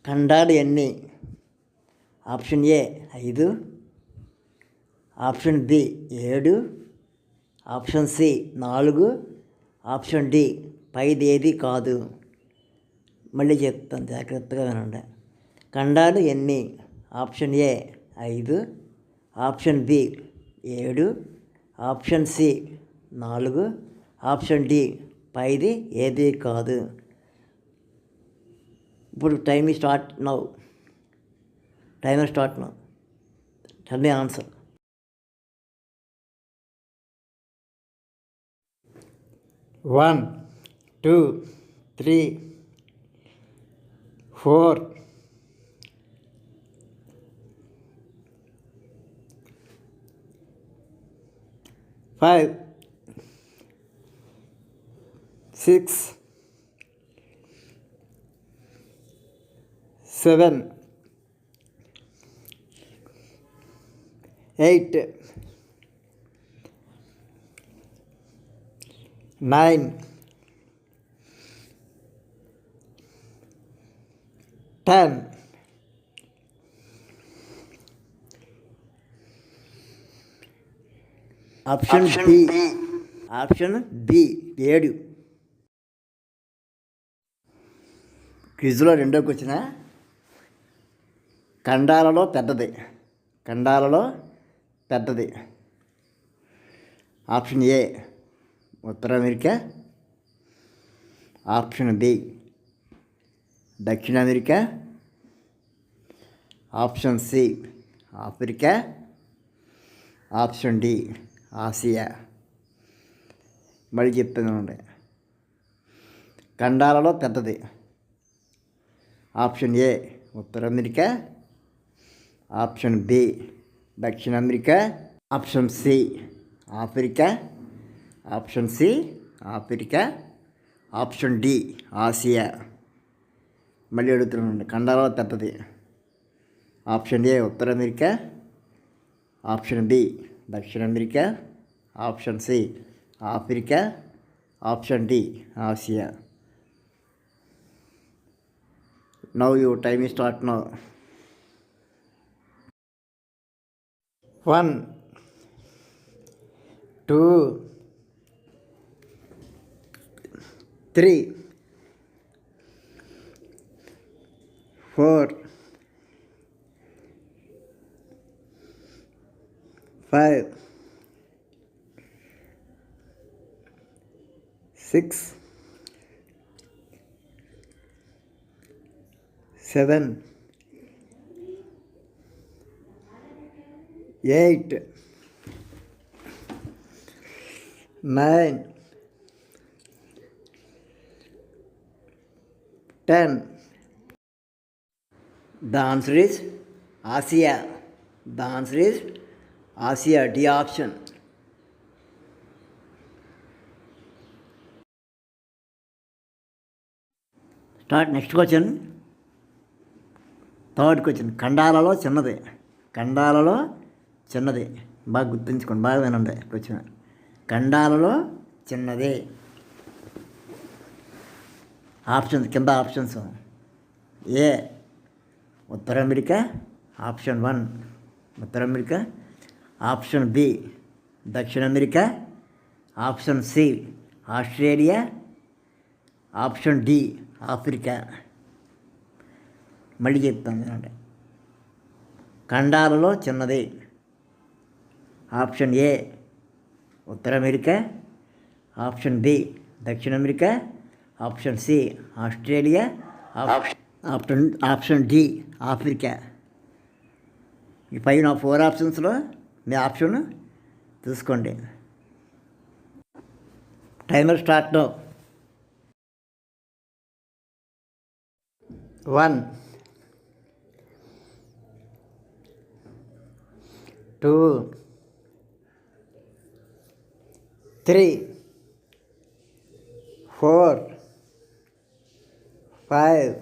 ఖండాలు ఎన్ని? Option A 5, option B 7, option C 4, option D పైది ఏది కాదు. మళ్ళీ చెప్తాను, జాగ్రత్తగా వినండి. ఖండాలు ఎన్ని? Option A 5, option B 7, option C 4, option D పైది ఏది కాదు. ఇప్పుడు timer start now. Tell me answer. 1, 2, 3, 4, 5, 6, 7, 8, 9, 10. Option B 7. క్విజ్లో రెండో క్వశ్చన్. ఖండాలలో పెద్దది. ఆప్షన్ ఏ ఉత్తర అమెరికా, ఆప్షన్ బి దక్షిణ America, option C Africa, option D Asia. మళ్ళీ చెప్తున్నానండి. ఖండాలలో పెద్దది. ఆప్షన్ ఏ ఉత్తర అమెరికా, ఆప్షన్ బి దక్షిణ America, option C Africa, option D Asia. మళ్ళీ అడుగుతున్నానండి. ఖండాలలో పెద్దది. ఆప్షన్ ఏ ఉత్తర అమెరికా, ఆప్షన్ బి దక్షిణ America, option C Africa, option D Asia. Now you time start now. 1, 2, 3, 4, 5, 6, 7, 8, 9, 10. The answer is Asia. D option. Start next question. Third question. ఖండాలలో చిన్నది. బాగా గుర్తుంచుకోండి, బాగా వినండి క్వశ్చన్. ఖండాలలో చిన్నది. కింద ఆప్షన్స్. ఏ ఉత్తర అమెరికా, ఆప్షన్ 1 ఉత్తర అమెరికా, ఆప్షన్ బి దక్షిణ America, option C Australia, option D Africa. మళ్ళీ చెప్తాను వినండి. ఖండాలలో చిన్నది. ఆప్షన్ ఏ ఉత్తర అమెరికా, ఆప్షన్ బి దక్షిణ America, option C Australia, option D Africa. ఈ పైన 4 ఆప్షన్స్లో మీ ఆప్షన్ చూసుకోండి. Timer start now. 1, 2, 3, 4, 5,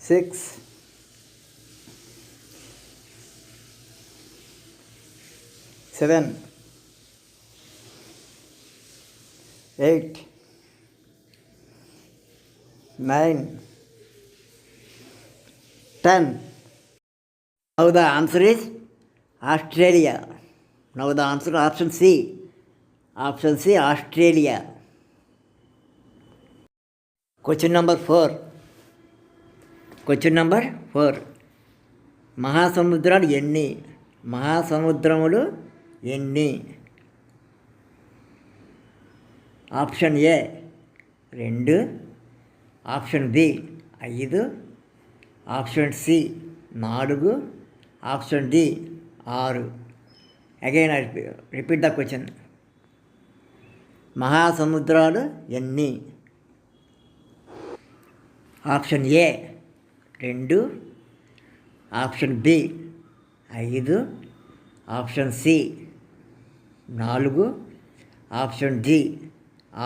6, 7, 8, 9, 10. Now the answer is Australia. Now the answer option C. Option C, Australia. Question number 4. Question number 4. మహాసముద్రాలు ఎన్ని? మహాసముద్రములు ఎన్ని? Option A 2, option B 5, option C 4, option D 6. Again I repeat the question. మహాసముద్రాలు ఎన్ని? Option A 2, option B 5, option C 4, option D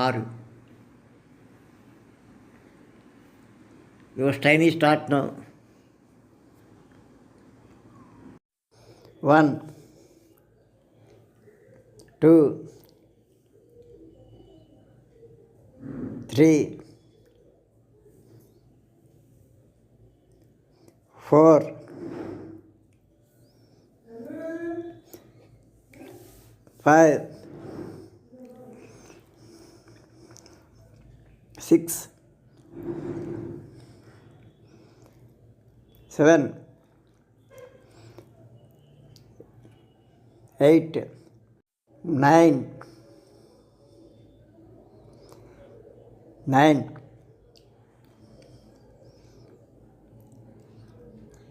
6. Your time ఈ start now. 1, 2, 3, 4, 5, 6, 7, 8, 9,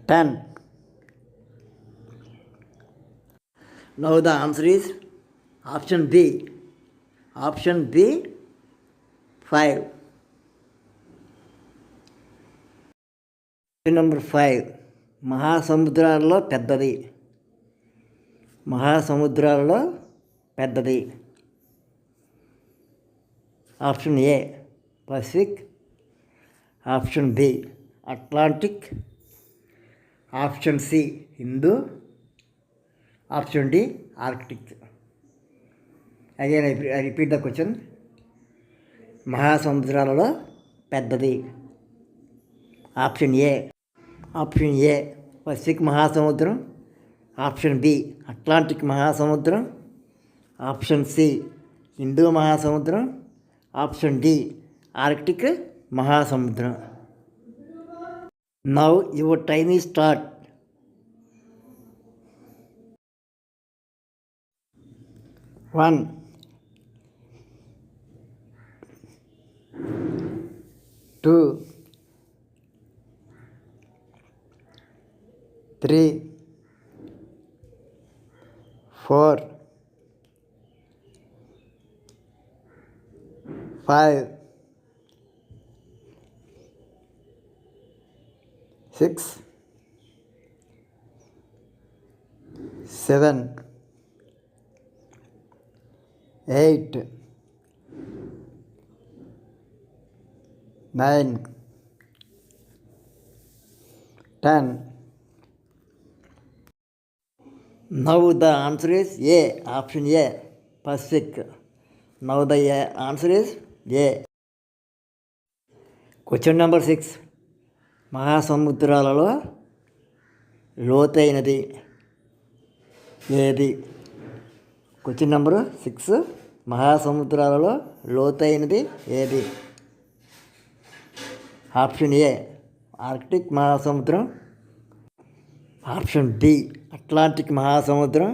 10. Now the answer is option B. Option B 5. Number 5. మహాసముద్రాలలో పెద్దది. మహాసముద్రాలలో పెద్దది. Option A Pacific, option B Atlantic, option C Hindu, option D Arctic. Again I repeat the question. మహాసముద్రాలలో పెద్దది. Option A Pacific మహాసముద్రం, option B Atlantic మహాసముద్రం, option C Hindu మహాసముద్రం, option D Arctic మహాసముద్రం. నౌ యువర్ టైమ్ ఈ start. 1, 2, 3, 4, 5, 6, 7, 8, 9, 10. Now the answer is A. Option A Pacific. Now the answer is A. Question number 6. మహాసముద్రాలలో లోతైనది ఏది? Question number 6. మహాసముద్రాలలో లోతైనది ఏది? Option A Arctic మహాసముద్రం, option B Atlantic మహాసముద్రం,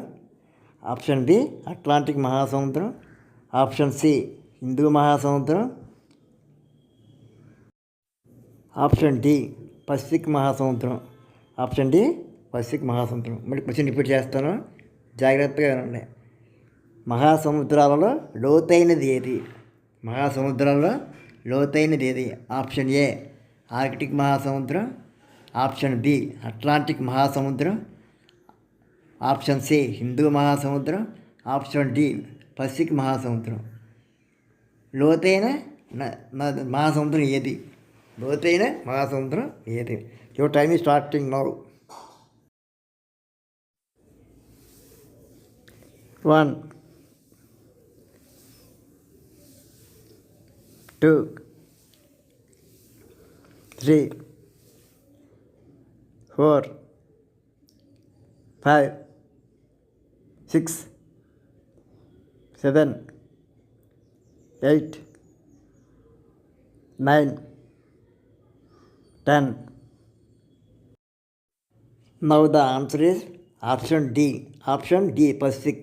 option B Atlantic మహాసముద్రం, option C Hindu మహాసముద్రం, option D Pacific మహాసముద్రం. Option D Pacific మహాసముద్రం. మళ్ళీ question repeat చేస్తాను, జాగ్రత్తగా వినండి. మహాసముద్రాలలో లోతైనది ఏది? మహాసముద్రాలలో లోతైనది ఏది? ఆప్షన్ ఏ ఆర్కిటిక్ మహాసముద్రం, ఆప్షన్ బి అట్లాంటిక్ మహాసముద్రం, ఆప్షన్ సి హిందూ మహాసముద్రం, ఆప్షన్ డి పసిఫిక్ మహాసముద్రం. లోతైన మహాసముద్రం ఏది? లోతైన మహాసముద్రం ఏది? Your time is starting now. 1, 2, 3, 4, 5, 6, 7, 8, 9, 10. Now the answer is option D. Option D, Pacific.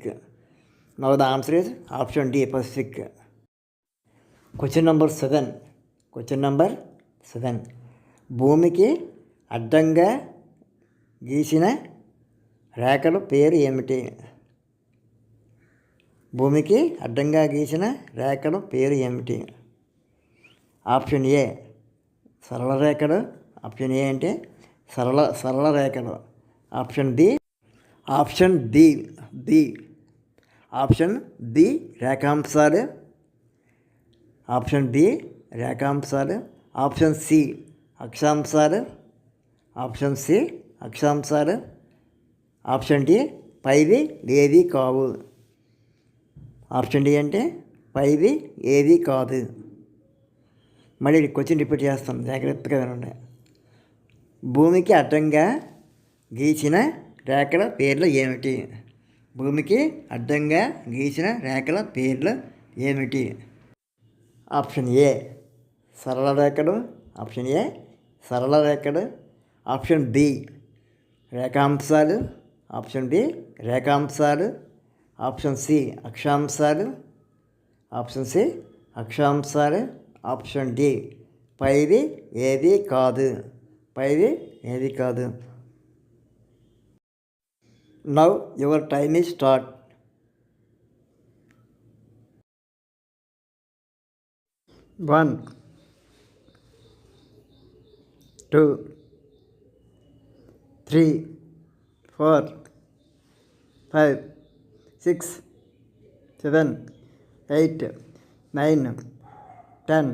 Now the answer is option D, Pacific. Question number 7. Question number 7. భూమికి అడ్డంగా గీసిన రేఖల పేరు ఏమిటి? భూమికి అడ్డంగా గీసిన రేఖల పేరు ఏమిటి? ఆప్షన్ ఏ సరళ రేఖలు. ఆప్షన్ ఏ అంటే సరళ రేఖలు. ఆప్షన్ బి ఆప్షన్ బి రేఖాంశాలు. ఆప్షన్ బి రేఖాంశాలు. ఆప్షన్ సి అక్షాంశాలు. ఆప్షన్ సి అక్షాంశాలు. ఆప్షన్ డి పైవి ఏవి కావు. ఆప్షన్ డి అంటే పైవి ఏవి కాదు. మళ్ళీ క్వశ్చన్ రిపీట్ చేస్తాం, జాగ్రత్తగా వినండి. భూమికి అడ్డంగా గీసిన రేఖల పేర్లు ఏమిటి? భూమికి అడ్డంగా గీసిన రేఖల పేర్లు ఏమిటి? ఆప్షన్ ఏ సరళ రేఖలు. ఆప్షన్ ఏ సరళ రేఖలు. ఆప్షన్ బి రేఖాంశాలు. ఆప్షన్ బి రేఖాంశాలు. ఆప్షన్ సి అక్షాంశాలు. ఆప్షన్ సి అక్షాంశాలు. ఆప్షన్ డి పైవి ఏది కాదు. పైవి ఏది కాదు. Now your time is start. 1, 2, 3, 4, 5, 6, 7, 8, 9, 10.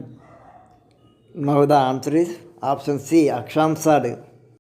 Now the answer is option C అక్షాంశాలు.